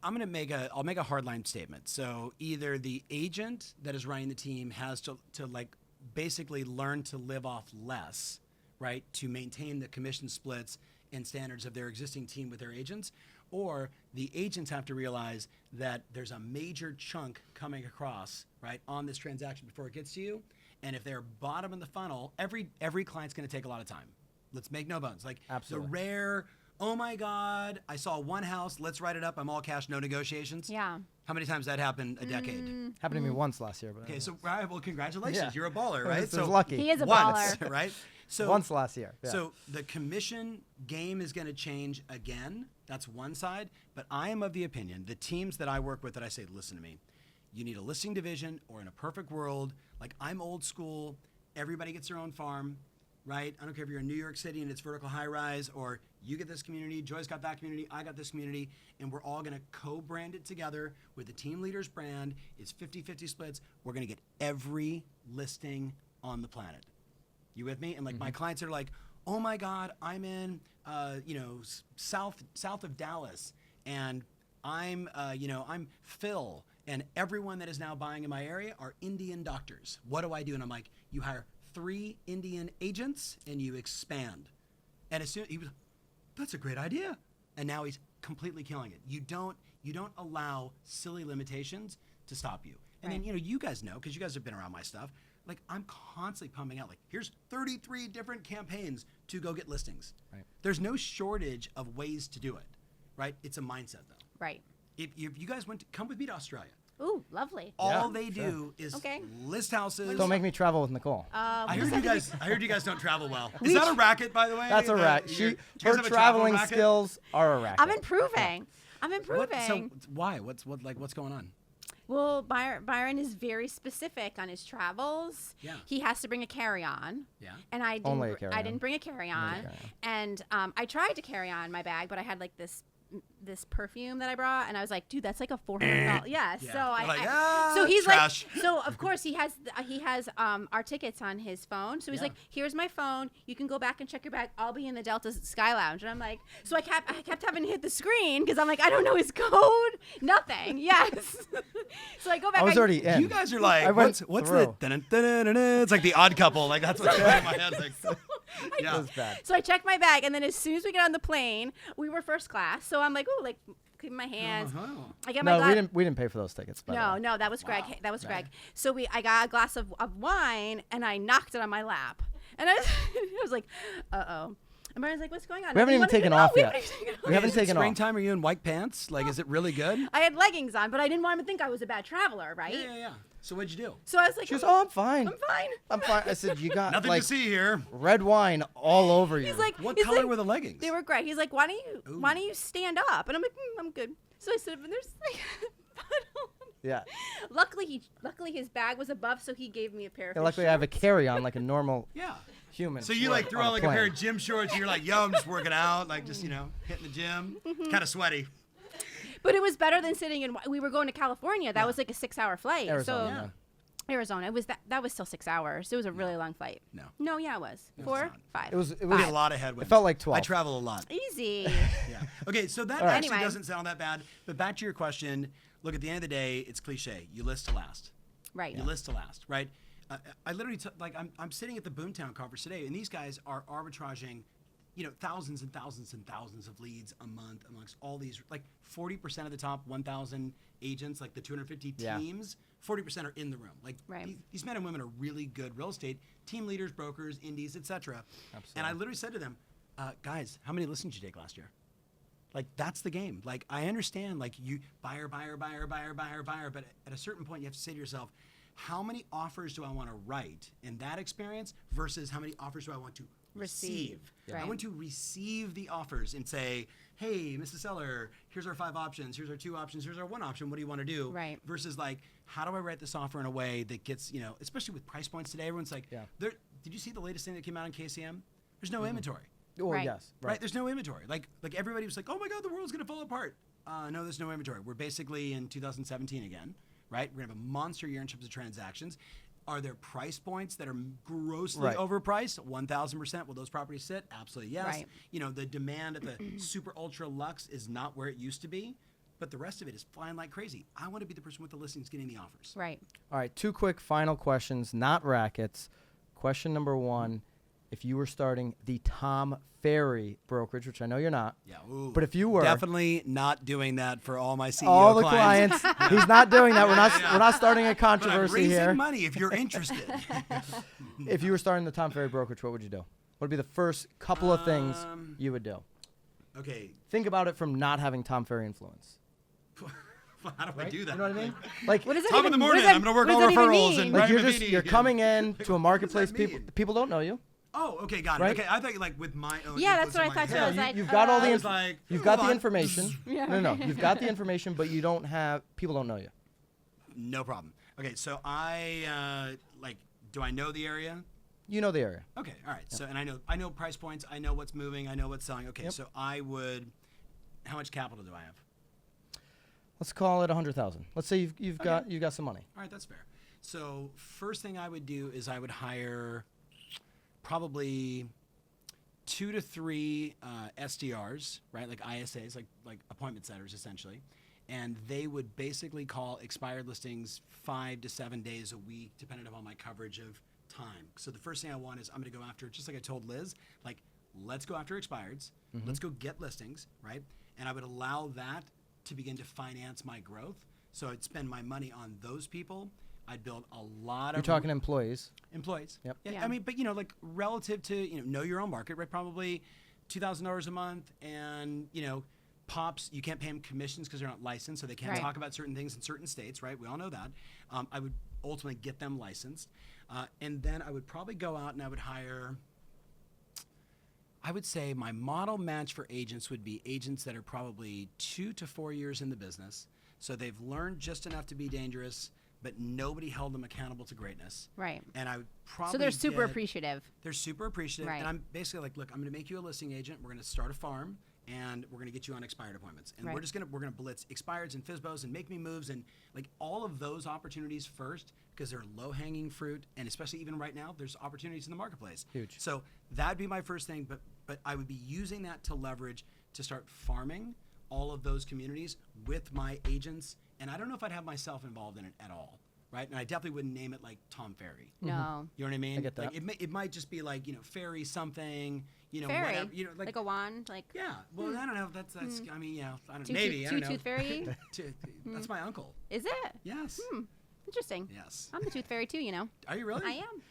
I'll make a hardline statement. So either the agent that is running the team has to like basically learn to live off less, right, to maintain the commission splits and standards of their existing team with their agents, or the agents have to realize that there's a major chunk coming across, right, on this transaction before it gets to you. And if they're bottom of the funnel, every client's going to take a lot of time. Let's make no bones. Like Absolutely. the rare, oh my God, I saw one house, let's write it up, I'm all cash, no negotiations. Yeah. How many times that happened a decade? Happened to me once last year. But Okay, so well, congratulations, Yeah. you're a baller, right? This is lucky. He is a once, baller. right? So Once last year. Yeah. So the commission game is going to change again. That's one side. But I am of the opinion, the teams that I work with, that I say, listen to me, you need a listing division, or in a perfect world, like I'm old school, everybody gets their own farm, right? I don't care if you're in New York City and it's vertical high rise, or you get this community, Joy's got that community, I got this community, and we're all going to co-brand it together with the team leader's brand. It's 50-50 splits. We're going to get every listing on the planet. You with me? And like my clients are like, oh my God, I'm in, south of Dallas, and I'm Phil, and everyone that is now buying in my area are Indian doctors. What do I do? And I'm like, you hire 3 Indian agents and you expand. And as soon he was, that's a great idea. And now he's completely killing it. You don't allow silly limitations to stop you. And then you guys know, because you guys have been around my stuff. Like, I'm constantly pumping out, like, here's 33 different campaigns to go get listings. Right. There's no shortage of ways to do it, right? It's a mindset, though. Right. If you guys come with me to Australia. Ooh, lovely. All they do is list houses. Don't make me travel with Nicole. I heard you guys don't travel well. Is that a racket, by the way? That's a racket. Do you guys Her have a travel traveling racket? skills are a racket. I'm improving. So why? What's going on? Well, Byron is very specific on his travels. Yeah. He has to bring a carry-on. Yeah. And I Only a didn't. carry-on. I didn't bring a carry-on. And I tried to carry on my bag, but I had like this perfume that I brought, and I was like, dude, that's like a $400. Yeah. So so he's trash. like, so of course he has our tickets on his phone. So he's like, here's my phone. You can go back and check your bag. I'll be in the Delta Sky Lounge. And I'm like, so I kept having to hit the screen because I'm like, I don't know his code. Nothing. Yes. So I go back. I was already in. You guys are like, I went what's through. the dun-dun-dun-dun-dun. It's like the Odd Couple. Like that's what's going in my head. Like, It was bad. So I checked my bag, and then as soon as we get on the plane, we were first class. So I'm like, ooh, like keeping my hands. I get my No, glass. we didn't pay for those tickets. By the way. No, that was Greg. That was Greg. So I got a glass of wine, and I knocked it on my lap. And I was like, uh-oh. And Byron's like, what's going on? We haven't even taken off yet. We haven't Is it taken off. springtime? Are you in white pants? Like, is it really good? I had leggings on, but I didn't want him to think I was a bad traveler, right? Yeah. So what'd you do? So I was like, She goes, oh, I'm fine. I'm fine. I'm fine. I said, you got Nothing like to see here. red wine all over you. He's like, What he's color like- were the leggings? They were great. He's like, why don't you stand up? And I'm like, I'm good. So I stood up, and there's like a puddle. yeah. Luckily his bag was above, so he gave me a pair of. Yeah, his luckily I have a shorts. carry-on like a normal Yeah. human. So you would like threw on on like a plane. pair of gym shorts and you're like, yo, I'm just working out, like just, hitting the gym. Kind of sweaty. But it was better than sitting in. We were going to California. That was like a 6-hour flight. Arizona. Arizona. It was that was still 6 hours. It was a really long flight. No. Yeah, it was. 4, 5. It was We had a Five. lot of headwinds. It felt like 12. I travel a lot. Easy. Yeah. Okay, so that All right. actually Anyway. doesn't sound that bad. But back to your question, look, at the end of the day, it's cliche. You list to last. Right. You list to last, right? I literally, I'm sitting at the Boomtown conference today, and these guys are arbitraging, thousands and thousands and thousands of leads a month amongst all these, like 40% of the top 1,000 agents, like the 250 Yeah. teams, 40% are in the room. Like Right. these men and women are really good real estate team leaders, brokers, indies, etc. Absolutely. And I literally said to them, guys, how many listings did you take last year? Like, that's the game. Like, I understand, like, you buyer, but at a certain point, you have to say to yourself, how many offers do I want to write in that experience versus how many offers do I want to receive? Yeah. I Right. want to receive the offers and say, hey, Mrs. Seller, here's our 5 options, here's our 2 options, here's our 1 option, what do you want to do? Right. Versus, like, how do I write this offer in a way that gets, especially with price points today, everyone's like, Yeah. did you see the latest thing that came out on KCM? There's no inventory. Well, Right. yes. Right. There's no inventory. Like everybody was like, oh my God, the world's gonna fall apart. No, there's no inventory. We're basically in 2017 again, right? We're gonna have a monster year in terms of transactions. Are there price points that are grossly Right. overpriced? 1,000%. Will those properties sit? Absolutely yes. Right. The demand at the super ultra luxe is not where it used to be, but the rest of it is flying like crazy. I want to be the person with the listings getting the offers. Right. All right, 2 quick final questions, not rackets. Question number 1, if you were starting the Tom Ferry brokerage, which I know you're not, Yeah. Ooh. but if you were, Definitely not doing that for all my CEO all the clients. clients, he's not doing that. Yeah. We're not starting a But I'm controversy raising here. money if you're interested. If you were starting the Tom Ferry brokerage, what would you do? What would be the first couple of things you would do? Okay. Think about it from not having Tom Ferry influence. How do I do that? You know what I mean? Like, What does that Top even, of the what morning, does that- I'm gonna work what all does that even referrals mean? and like Raveis. you're coming in to a marketplace. What does that People don't know you. Oh, okay, got it. Right? Okay, I thought you like with my own. Yeah, inputs that's what in I my thought too. head. I was like, You've got all the I was info. like, You've got the hold on. information. Yeah. No, you've got the information, but you don't have. People don't know you. No problem. Okay, so I do I know the area? You know the area. Okay, all right. So and I know price points. I know what's moving. I know what's selling. Okay, Yep. so I would. How much capital do I have? Let's call it 100,000. Let's say you've got some money. All right, that's fair. So first thing I would do is I would hire probably 2 to 3 SDRs, right? Like ISAs, like appointment setters, essentially. And they would basically call expired listings 5 to 7 days a week, depending upon my coverage of time. So the first thing I want is I'm going to go after, just like I told Liz, like let's go after expireds. Let's go get listings, right? And I would allow that to begin to finance my growth. So I'd spend my money on those people. I'd build a lot You're of talking employees. employees. Yep. Yeah, Yeah. I mean, but like relative to know your own market, right? Probably $2,000 a month, and pops. You can't pay them commissions because they're not licensed, so they can't Right. talk about certain things in certain states, right? We all know that. I would ultimately get them licensed, and then I would probably go out and I would hire. I would say my model match for agents would be agents that are probably 2 to 4 years in the business. So they've learned just enough to be dangerous, but nobody held them accountable to greatness. Right. And I would probably So they're super get- appreciative. They're super appreciative. Right. And I'm basically like, look, I'm going to make you a listing agent. We're going to start a farm, and we're going to get you on expired appointments. And Right. we're going to blitz expireds and FSBOs and make me moves and like all of those opportunities first, because they're low-hanging fruit, and especially even right now, there's opportunities in the marketplace. Huge. So that'd be my first thing, but I would be using that to leverage to start farming all of those communities with my agents, and I don't know if I'd have myself involved in it at all, right? And I definitely wouldn't name it like Tom Ferry. No. You know what I mean? I get that. Like it might just be like Ferry something, Fairy. whatever, like a wand. Like yeah. Well, I don't know. That's I mean, yeah. I don't two maybe I don't know. tooth fairy. That's my uncle. Is it? Yes. Interesting. Yes. I'm the tooth fairy too. Are you really? I am.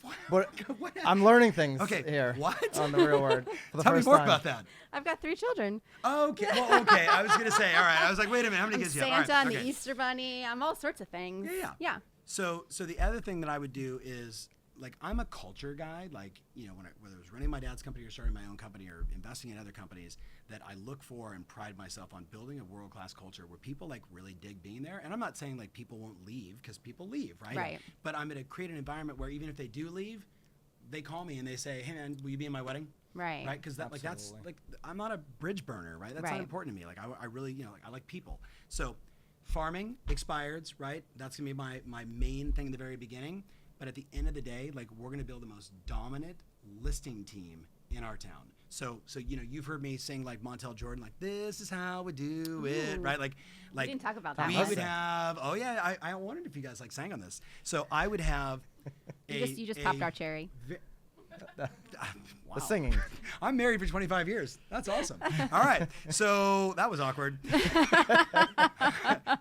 What? But I'm learning things Okay, here what? on the real word for the Tell me first more time. about that. I've got 3 children. Okay. Well, okay. I was gonna say. All right. I was like, wait a minute. How many I'm kids do Santa, you have? All right, I'm the okay. Easter Bunny. I'm all sorts of things. Yeah. So the other thing that I would do is, like, I'm a culture guy. Like, you know, whether it was running my dad's company or starting my own company or investing in other companies, that I look for and pride myself on building a world-class culture where people like really dig being there. And I'm not saying like people won't leave, because people leave, right? Right. But I'm gonna create an environment where even if they do leave, they call me and they say, "Hey man, will you be in my wedding?" Right. Right? Because that's Absolutely. like, I'm not a bridge burner, right? That's Right. not important to me. Like I really, you know, like I like people. So farming, expireds, right? That's gonna be my main thing at the very beginning. But at the end of the day, like, we're gonna build the most dominant listing team in our town. So you know, you've heard me sing like Montel Jordan, like, this is how we do it, right? Like We didn't talk about that we one. would have. Oh yeah, I wondered if you guys like sang on this. So I would have. You just popped our cherry. Wow. The singing. I'm married for 25 years. That's awesome. All right. So that was awkward.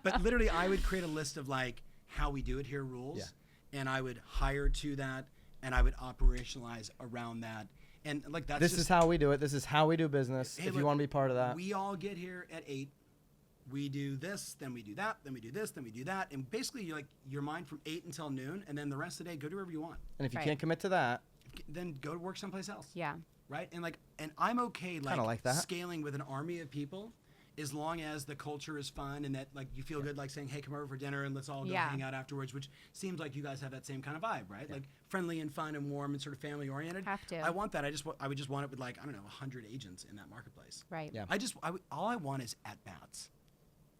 But literally, I would create a list of like how we do it here rules, and I would hire to that, and I would operationalize around that. And like that's This just, is how we do it. This is how we do business. Hey, if look, you want to be part of that. we all get here at 8. We do this, then we do that, then we do this, then we do that, and basically you're mind from 8 until noon, and then the rest of the day go do wherever you want. And if you Right. can't commit to that, Then go to work someplace else. Yeah. Right? And I'm okay like that. scaling with an army of people, as long as the culture is fun and that like you feel good, like saying, hey, come over for dinner and let's all go Yeah. hang out afterwards, which seems like you guys have that same kind of vibe, right? Like friendly and fun and warm and sort of family oriented. Have to. I want that. I would just want it with like, I don't know, 100 agents in that marketplace. Right. Yeah. All I want is at bats.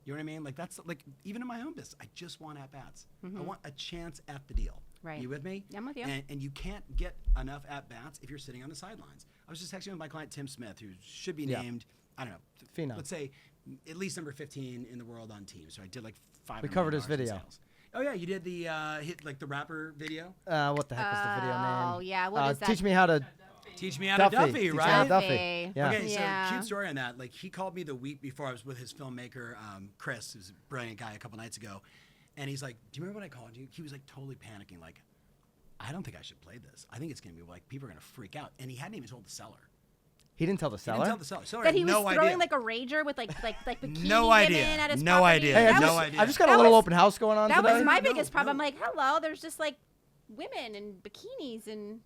You know what I mean? Like that's like, even in my own business, I just want at bats. I want a chance at the deal. Right. You with me? I'm with you. And you can't get enough at bats if you're sitting on the sidelines. I was just texting with my client Tim Smith, who should be Yeah. named, I don't know, Phenom. let's say at least number 15 in the world on teams. So I did like 5. We covered his video. Oh yeah, you did the hit like the rapper video. what the heck is the video name? Oh, yeah. What is that? Teach me how to. Teach me how to Duffy, Teach me right? how to Duffy. Duffy. Yeah. Okay, Yeah. so cute story on that. Like he called me the week before I was with his filmmaker, Chris, who's a brilliant guy, a couple nights ago, and he's like, "Do you remember when I called you?" He was like totally panicking, like, "I don't think I should play this. I think it's gonna be like people are gonna freak out." And he hadn't even told the seller. He didn't tell the He seller. didn't tell the seller. Seller That had he was no throwing idea. like a rager with like bikini No women idea. at his No property. idea. Hey, That I No just, idea. I've just got a That little was- open house going on That today. was my No, biggest problem. no. I'm like, hello, there's just like women and bikinis and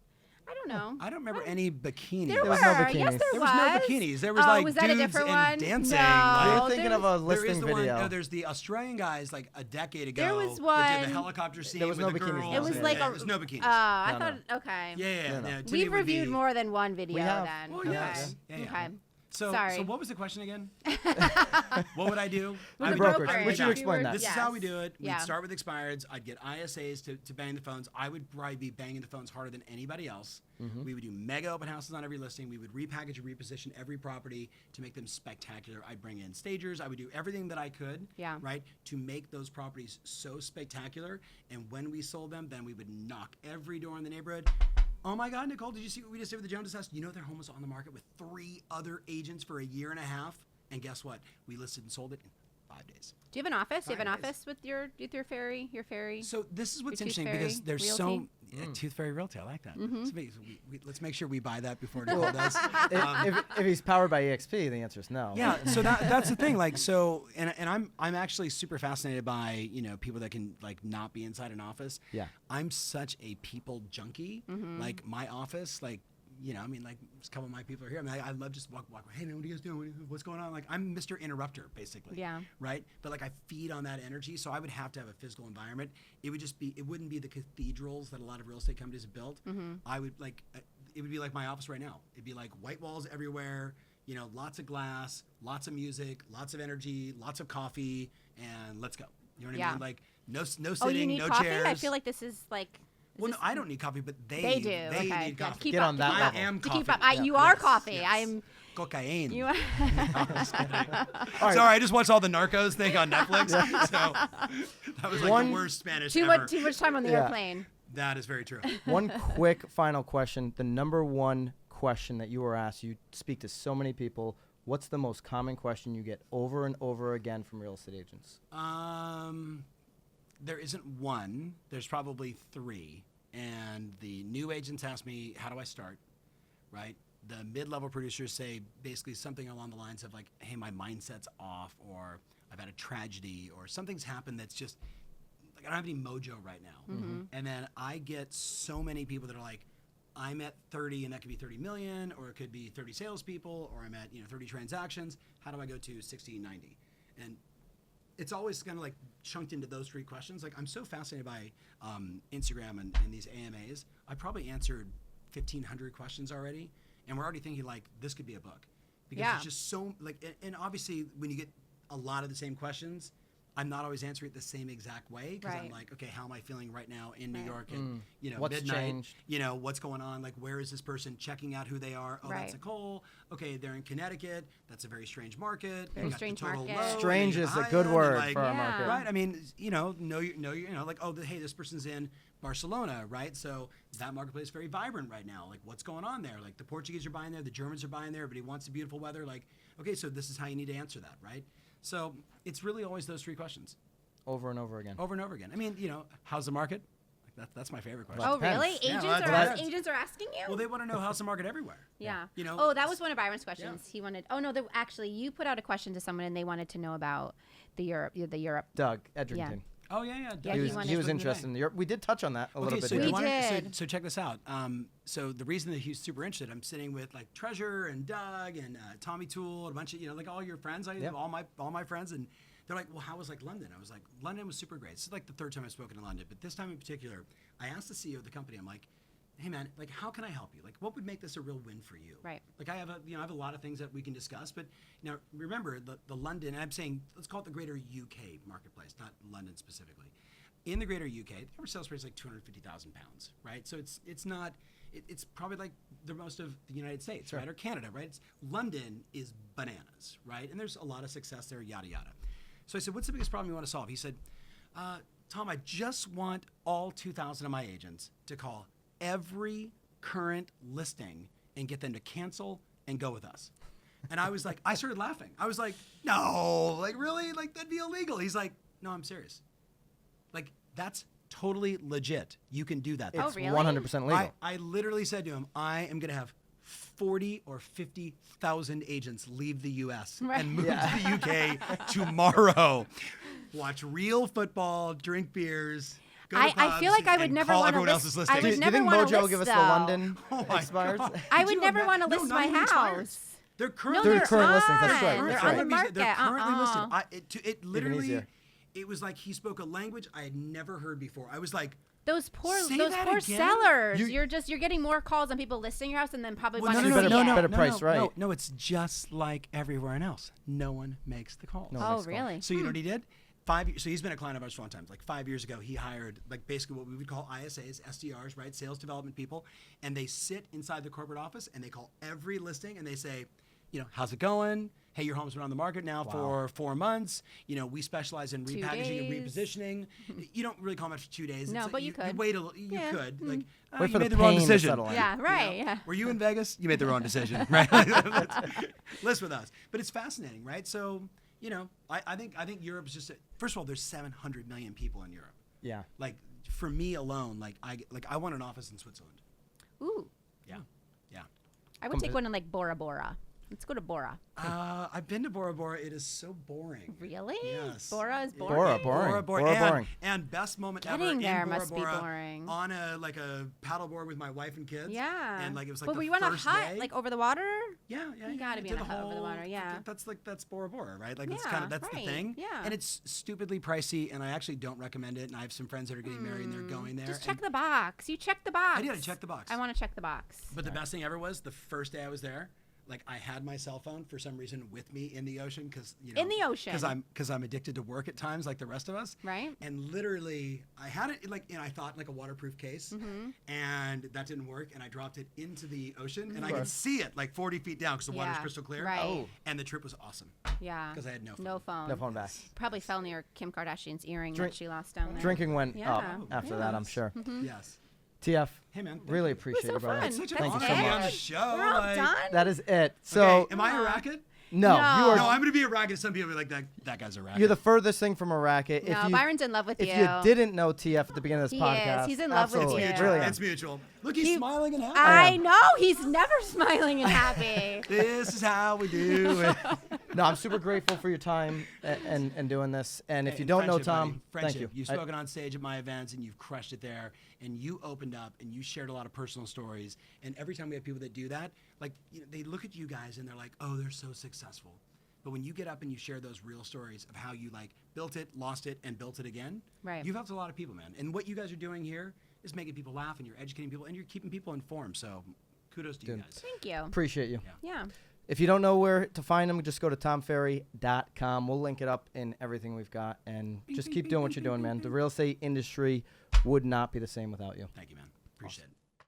I don't know. I don't remember any bikinis. There was were. no Yes, bikinis. there There was no bikinis. There was oh, like was that a dudes different and one? dancing. No, like- You're thinking of a There is listing the one. video. No, there's the Australian guys like a decade ago. There was that did one- the helicopter scene There was with no the bikinis. girls. It was Yeah, like yeah, a. there's no bikinis. I No, thought okay. Yeah. No. Timmy We've would reviewed be- more than one video have. then. Well, okay. yes. Yeah. Okay. So Sorry. what was the question again? What would I do? With I the would- brokerage. I would Would you do- explain that? This is how we do it. Yeah. We'd start with expireds. I'd get ISAs to bang the phones. I would probably be banging the phones harder than anybody else. We would do mega open houses on every listing. We would repackage and reposition every property to make them spectacular. I'd bring in stagers. I would do everything that I could, Yeah. right, to make those properties so spectacular. And when we sold them, then we would knock every door in the neighborhood. Oh my God, Nicole, did you see what we just did with the Jones house? You know their home was on the market with 3 other agents for a year and a half. And guess what? We listed and sold it in 5 days. Do you have an office? Do you have an 5 days. office with your ferry? So this is what's Your Tooth interesting Fairy because there's Realty? Tooth Fairy Realty. I like that. Mm-hmm. Let's make sure we buy that before Nicole does. if he's powered by EXP, the answer is no. Yeah, so that's the thing. Like, so, and I'm actually super fascinated by people that can like not be inside an office. Yeah. I'm such a people junkie. Like my office, like. I mean, like, a couple of my people are here. I mean, I love just walk. Hey, man, what are you guys doing? What's going on? Like, I'm Mr. Interrupter, basically. Yeah. Right? But, like, I feed on that energy, so I would have to have a physical environment. It wouldn't be the cathedrals that a lot of real estate companies have built. I would, like, it would be like my office right now. It'd be like white walls everywhere, lots of glass, lots of music, lots of energy, lots of coffee, and let's go. You know what I mean? Like, no sitting, Oh, you need no coffee? chairs. I feel like this is like. Well, no, I don't need coffee, but They do. They Okay. need Yeah, coffee. keep Get up, on to that keep level. up. I am To coffee. keep up. Yeah. You are Yes, coffee. yes. I'm. Cocaine. You are. Sorry, I just watched all the Narcos thing on Netflix. So that was like the worst Spanish too ever. much time on the Yeah. airplane. That is very true. One quick final question. The number one question that you were asked, you speak to so many people. What's the most common question you get over and over again from real estate agents? There isn't one. There's probably 3. And the new agents ask me, how do I start, right? The mid-level producers say basically something along the lines of like, hey, my mindset's off, or I've had a tragedy, or something's happened that's just, like, I don't have any mojo right now. And then I get so many people that are like, I'm at 30 and that could be 30 million, or it could be 30 salespeople, or I'm at 30 transactions. How do I go to 60, 90? And it's always kind of like chunked into those 3 questions. Like, I'm so fascinated by Instagram and these AMAs. I probably answered 1,500 questions already, and we're already thinking like this could be a book, because it's just so like. And obviously, when you get a lot of the same questions, I'm not always answering it the same exact way, because I'm like, okay, how am I feeling right now in New York at What's midnight? changed? What's going on? Like, where is this person checking out who they are? Oh, that's Nicole. Okay, they're in Connecticut. That's a very strange market. Very strange market. Strange is a good word for our market. Right? I mean, like, oh, hey, this person's in Barcelona, right? So that marketplace is very vibrant right now. Like, what's going on there? Like, the Portuguese are buying there, the Germans are buying there, everybody wants the beautiful weather. Like, okay, so this is how you need to answer that, right? So it's really always those 3 questions. Over and over again. Over and over again. I mean, how's the market? Like that's my favorite question. Oh, really? Depends. Agents are asking you? Well, they want to know how's the market everywhere. Yeah. Oh, that was one of Byron's questions. He wanted. Oh no, actually, you put out a question to someone, and they wanted to know about the Europe. Doug Edrington. Oh yeah. Yeah, He was interested in Europe. We did touch on that a little bit. So We did. So check this out. So the reason that he's super interested, I'm sitting with like Treasure and Doug and Tommy Toole and a bunch of like all your friends. All my friends, and they're like, well, how was like London? I was like, London was super great. This is like the 3rd time I've spoken in London, but this time in particular, I asked the CEO of the company. I'm like, hey man, like how can I help you? Like what would make this a real win for you? Right. Like I have a lot of things that we can discuss, but remember the London. And I'm saying let's call it the greater UK marketplace, not London specifically. In the greater UK, the average sales price is like £250,000, right? So it's not. It's probably like the most of the United States, right, or Canada, right? London is bananas, right? And there's a lot of success there, yada yada. So I said, what's the biggest problem you want to solve? He said, Tom, I just want all 2,000 of my agents to call every current listing and get them to cancel and go with us. And I was like, I started laughing. I was like, no, like really? Like that'd be illegal. He's like, no, I'm serious. Like that's totally legit. You can do that. It's really? 100% legal. I literally said to him, I am going to have 40 or 50,000 agents leave the U.S. and move to the UK tomorrow. Watch real football, drink beers. Go to I feel like I would never want to list. I would never want to list. Mojo give us the London expires? I would never want to list my house. They're currently They're current listings. That's right. They're That's on right. the market. They're currently listed. It literally, easier. it was like he spoke a language I had never heard before. I was like, Those poor Say that again? sellers. You're getting more calls on people listing your house and then probably well, wanting no, to no, see no, it. better price, right? No, it's just like everywhere else. No one makes the calls. No one Oh, makes the call. really? So you know what he did? So he's been a client of ours for a long time. Like 5 years ago, he hired like basically what we would call ISAs, SDRs, right? Sales development people. And they sit inside the corporate office and they call every listing and they say, how's it going? Hey, your home's been on the market now for 4 months. We specialize in 2 repackaging and days. repositioning. You don't really call them after 2 days. No, It's but like you could. You wait you could. Like, Wait you for made the the wrong pain to decision. settle in. Yeah, right. Yeah. Were you in Vegas? You made the wrong decision, right? List with us. But it's fascinating, right? So, I think Europe is just first of all, there's 700 million people in Europe. Yeah. Like for me alone, I want an office in Switzerland. Ooh. Yeah. I would take one in like Bora Bora. Let's go to Bora. I've been to Bora Bora. It is so boring. Really? Yes. Bora is boring. Bora, boring. Boring. And best moment ever Getting there in Bora must be Bora boring. on a paddleboard with my wife and kids. Yeah. And it was like but the were you on a first hut, day. like over the water? Yeah. You gotta be did on a hut over the whole- water, yeah. That's Bora Bora, right? Like Yeah, that's right, the thing. yeah. And it's stupidly pricey, and I actually don't recommend it. And I have some friends that are getting married, and they're going there. Just and check the box. You check the box. I did. I checked the box. I want to check the box. But the best thing ever was the first day I was there. Like I had my cell phone for some reason with me in the ocean because In the ocean. because I'm addicted to work at times like the rest of us. Right. And literally I had it I thought like a waterproof case, and that didn't work, and I dropped it into the ocean, and I could see it like 40 feet down because the water's Yeah, crystal clear. right. Oh. And the trip was awesome Yeah. because I had no phone. No phone. No phone back. Probably fell near Kim Kardashian's earring Drink- that she lost down there. Drinking went Yeah. up after that, I'm sure. Yes. TF, Hey man. thank really you. appreciate so it, brother. fun. It's such an That's honor Thank you to so be on the much. show. We're all like- done. That is it. So Okay, am I a Aw. racket? No, you No. are. No, I'm going to be a racket. Some people are like, that guy's a racket. You're the furthest thing from a racket. No, Byron's in love with if you. you didn't know TF at the beginning of this He is. podcast, He's in love with absolutely. you. It's Really mutual. am. It's mutual. Look, he's smiling and happy. I am. know. He's never smiling and happy. This is how we do it. No, I'm super grateful for your time and doing this. And if you don't know Friendship, Tom, buddy. Friendship. thank you. You've spoken on stage at my events and you've crushed it there. And you opened up and you shared a lot of personal stories. And every time we have people that do that, like they look at you guys and they're like, oh, they're so successful. But when you get up and you share those real stories of how you like built it, lost it, and built it again, Right. you've helped a lot of people, man. And what you guys are doing here is making people laugh and you're educating people and you're keeping people informed. So kudos to you guys. Thank you. Appreciate you. Yeah. If you don't know where to find them, just go to tomferry.com. We'll link it up in everything we've got. And just keep doing what you're doing, man. The real estate industry would not be the same without you. Thank you, man. Appreciate it.